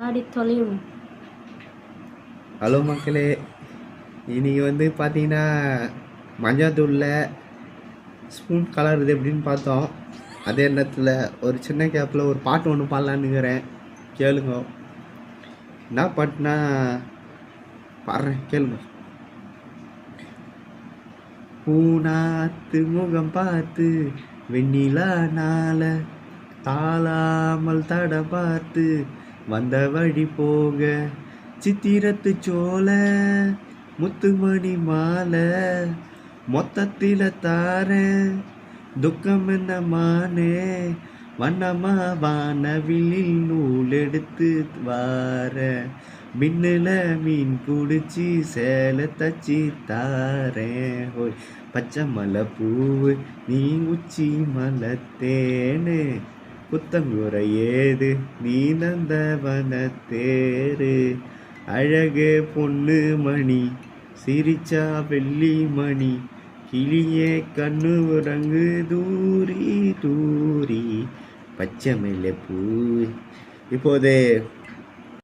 ஆடி தொலையும். Hello மக்களே, இன்னைக்கு பார்த்தீங்கன்னா மஞ்சாத்தூளில் ஸ்பூன் கலருது எப்படின்னு பார்த்தோம். அதே நேரத்தில் ஒரு சின்ன கேப்பில் ஒரு பாட்டு ஒன்று பாடலான்னுக்கிறேன், கேளுங்க. என்ன பாட்டுனா பாடுறேன், கேளுங்க. பூனாத்து முகம் பார்த்து வெண்ணிலா நாள தாளாமல் தட பார்த்து வந்த வழி போக சித்திரத்து சோல முத்துமணி மாலை மொத்தத்தில தார துக்கம் என்ன மானே வண்ணமா வானவிலில் நூல் எடுத்து வார மின்னுல மீன் பிடிச்சி சேலை தச்சி தாரேன் ஹோய் பச்சை மலை பூவு நீ உச்சி மலத்தேனு புத்தங்குறை ஏது நீ நந்தவன தேரு அழகே பொண்ணு மணி சிரிச்சா வெள்ளி மணி கிளியே கண்ணு உறங்கு தூரி தூரி பச்சை மலை பூ. இப்போது